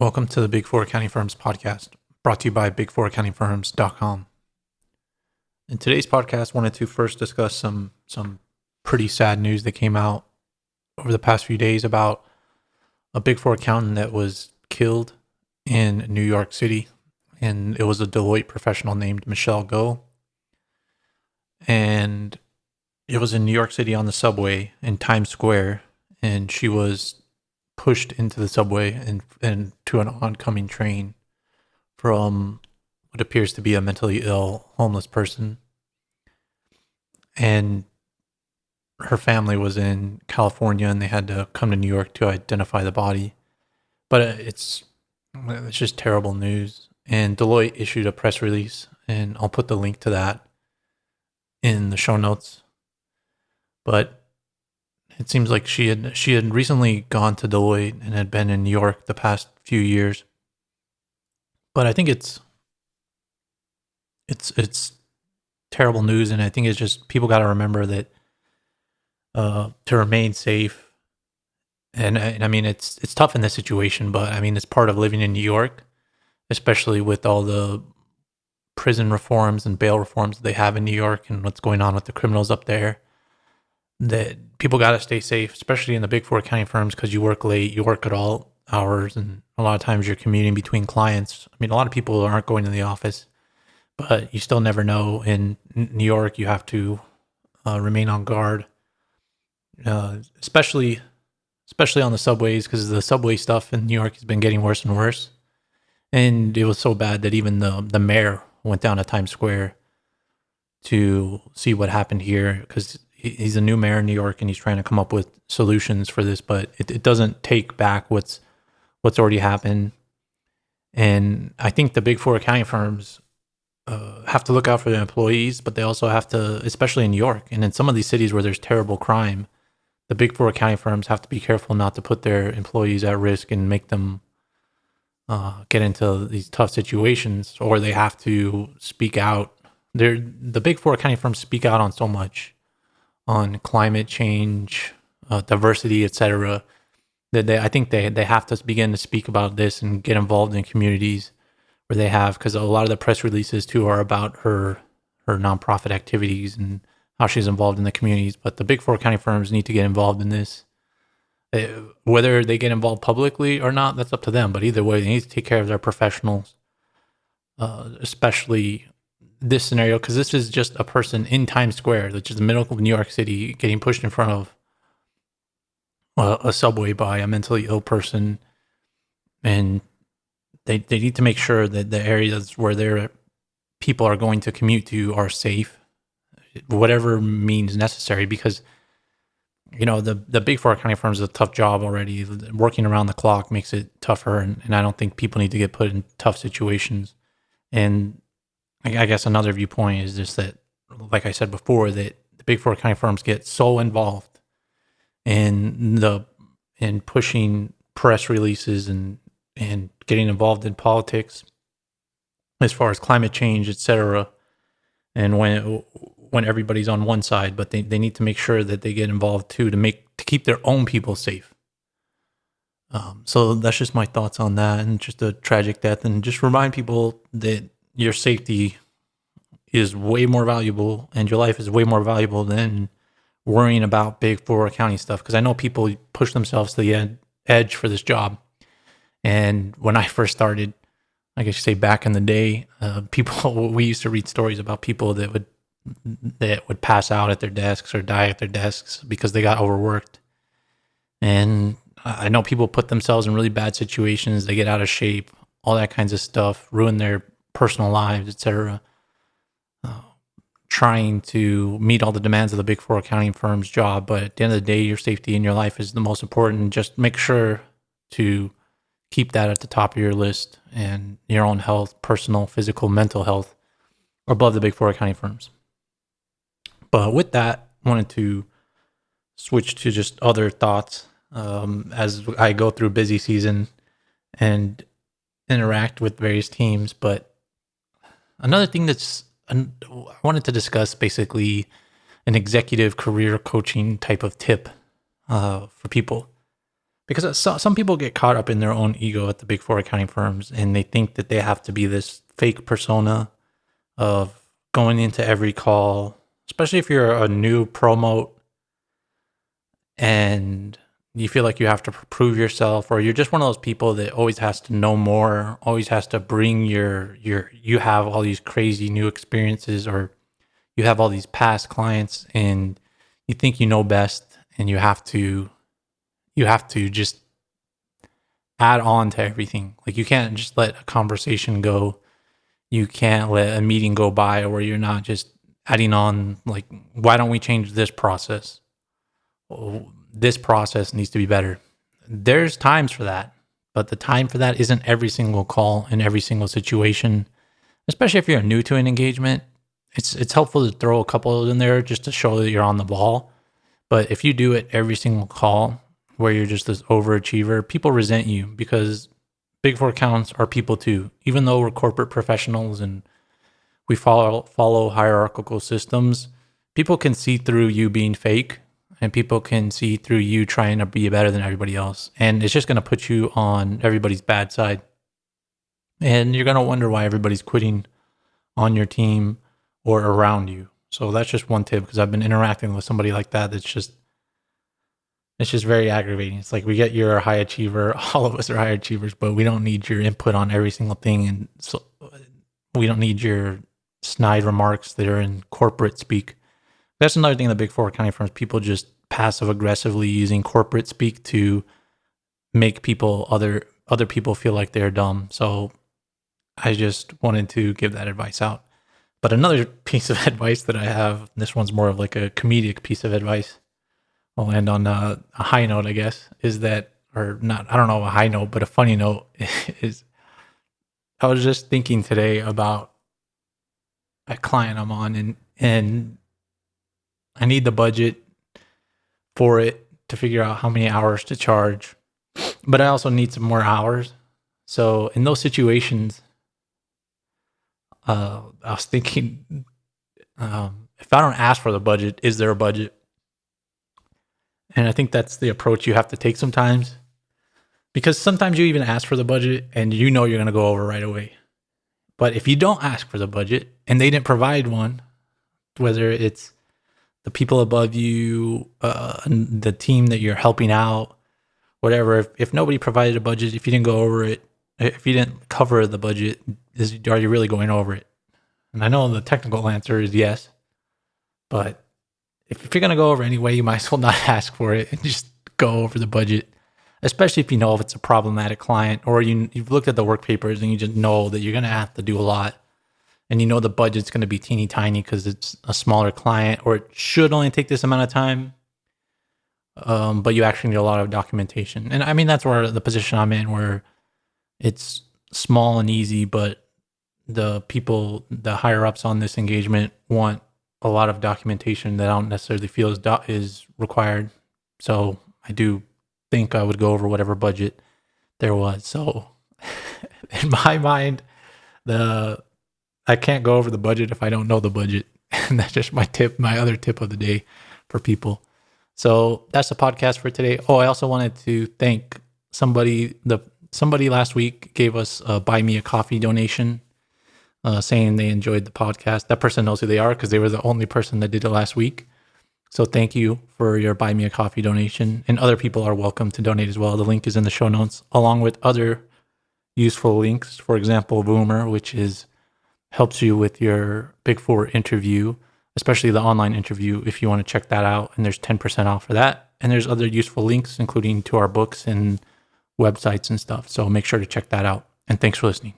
Welcome to the Big Four Accounting Firms podcast, brought to you by big4accountingfirms.com. In today's podcast, I wanted to first discuss some pretty sad news that came out over the past few days about a Big Four accountant that was killed in New York City, and it was a Deloitte professional named Michelle Go. And it was in New York City on the subway in Times Square, and she was pushed into the subway and to an oncoming train from what appears to be a mentally ill homeless person. And her family was in California, and they had to come to New York to identify the body. But it's just terrible news. And Deloitte issued a press release, and I'll put the link to that in the show notes. But it seems like she had recently gone to Deloitte and had been in New York the past few years. But I think it's terrible news, and I think it's just people got to remember that to remain safe. And I mean, it's tough in this situation, but I mean, it's part of living in New York, especially with all the prison reforms and bail reforms that they have in New York and what's going on with the criminals up there. That people got to stay safe, especially in the Big Four accounting firms, because you work late, you work at all hours, and a lot of times you're commuting between clients. I mean, a lot of people aren't going to the office, but you still never know. In New York, you have to remain on guard, especially on the subways, because the subway stuff in New York has been getting worse and worse. And it was so bad that even the mayor went down to Times Square to see what happened here, because he's a new mayor in New York and he's trying to come up with solutions for this, but it doesn't take back what's already happened. And I think the Big Four accounting firms have to look out for their employees, but they also have to, especially in New York and in some of these cities where there's terrible crime, the Big Four accounting firms have to be careful not to put their employees at risk and make them get into these tough situations, or they have to speak out. The Big Four accounting firms speak out on so much, on climate change, diversity, etc. That I think they have to begin to speak about this and get involved in communities where they have, because a lot of the press releases too are about her nonprofit activities and how she's involved in the communities. But the Big Four accounting firms need to get involved in this. Whether they get involved publicly or not, that's up to them. But either way, they need to take care of their professionals, especially this scenario, because this is just a person in Times Square, which is the middle of New York City, getting pushed in front of a subway by a mentally ill person. And they need to make sure that the areas where their people are going to commute to are safe, whatever means necessary, because the Big Four accounting firms is a tough job already. Working around the clock makes it tougher, and I don't think people need to get put in tough situations. And I guess another viewpoint is just that, like I said before, that the Big Four accounting firms get so involved in pushing press releases and getting involved in politics as far as climate change, etc. And when everybody's on one side, but they need to make sure that they get involved too to keep their own people safe. So that's just my thoughts on that, and just a tragic death, and just remind people that your safety is way more valuable and your life is way more valuable than worrying about Big Four accounting stuff. Because I know people push themselves to the edge for this job. And when I first started, I guess you say back in the day, we used to read stories about people that would pass out at their desks or die at their desks because they got overworked. And I know people put themselves in really bad situations. They get out of shape, all that kinds of stuff, ruin their personal lives, etc. Trying to meet all the demands of the Big Four accounting firm's job. But at the end of the day, your safety in your life is the most important. Just make sure to keep that at the top of your list, and your own health, personal, physical, mental health, above the Big Four accounting firms. But with that, I wanted to switch to just other thoughts as I go through busy season and interact with various teams. But another thing I wanted to discuss, basically an executive career coaching type of tip for people. Because some people get caught up in their own ego at the big four accounting firms, and they think that they have to be this fake persona of going into every call, especially if you're a new promote and you feel like you have to prove yourself, or you're just one of those people that always has to know more, always has to bring you have all these crazy new experiences, or you have all these past clients and you think you know best, and you have to just add on to everything. Like, you can't just let a conversation go. You can't let a meeting go by where you're not just adding on, like, why don't we change this process? Oh, this process needs to be better. There's times for that, but the time for that isn't every single call in every single situation, especially if you're new to an engagement. It's helpful to throw a couple in there just to show that you're on the ball. But if you do it every single call where you're just this overachiever, people resent you, because big four accounts are people too. Even though we're corporate professionals and we follow hierarchical systems, people can see through you being fake, and people can see through you trying to be better than everybody else. And it's just going to put you on everybody's bad side. And you're going to wonder why everybody's quitting on your team or around you. So that's just one tip, because I've been interacting with somebody like that. It's just very aggravating. It's like, we get you're a high achiever. All of us are high achievers, but we don't need your input on every single thing. And so we don't need your snide remarks that are in corporate speak. That's another thing in the big four accounting firms. People just passive aggressively using corporate speak to make other people feel like they're dumb. So I just wanted to give that advice out. But another piece of advice that I have, this one's more of like a comedic piece of advice, I'll end on a high note, I guess, is that, or not, I don't know, a high note, but a funny note is, I was just thinking today about a client I'm on, and I need the budget for it to figure out how many hours to charge, but I also need some more hours. So in those situations, I was thinking, if I don't ask for the budget, is there a budget? And I think that's the approach you have to take sometimes, because sometimes you even ask for the budget and you know you're going to go over right away. But if you don't ask for the budget and they didn't provide one, whether it's the people above you, the team that you're helping out, whatever, if nobody provided a budget, if you didn't go over it, if you didn't cover the budget, are you really going over it? And I know the technical answer is yes, but if you're going to go over anyway, you might as well not ask for it and just go over the budget, especially if you know if it's a problematic client, or you've looked at the work papers and you just know that you're going to have to do a lot, and you know the budget's going to be teeny tiny because it's a smaller client, or it should only take this amount of time, but you actually need a lot of documentation. And I mean, that's where the position I'm in, where it's small and easy, but the higher ups on this engagement want a lot of documentation that I don't necessarily feel is required. So I do think I would go over whatever budget there was. So in my mind, I can't go over the budget if I don't know the budget. And that's just my other tip of the day for people. So that's the podcast for today. Oh, I also wanted to thank somebody last week gave us a buy me a coffee donation, saying they enjoyed the podcast. That person knows who they are because they were the only person that did it last week. So thank you for your buy me a coffee donation. And other people are welcome to donate as well. The link is in the show notes, along with other useful links. For example, Boomer, which helps you with your Big Four interview, especially the online interview, if you want to check that out. And there's 10% off for that. And there's other useful links, including to our books and websites and stuff. So make sure to check that out. And thanks for listening.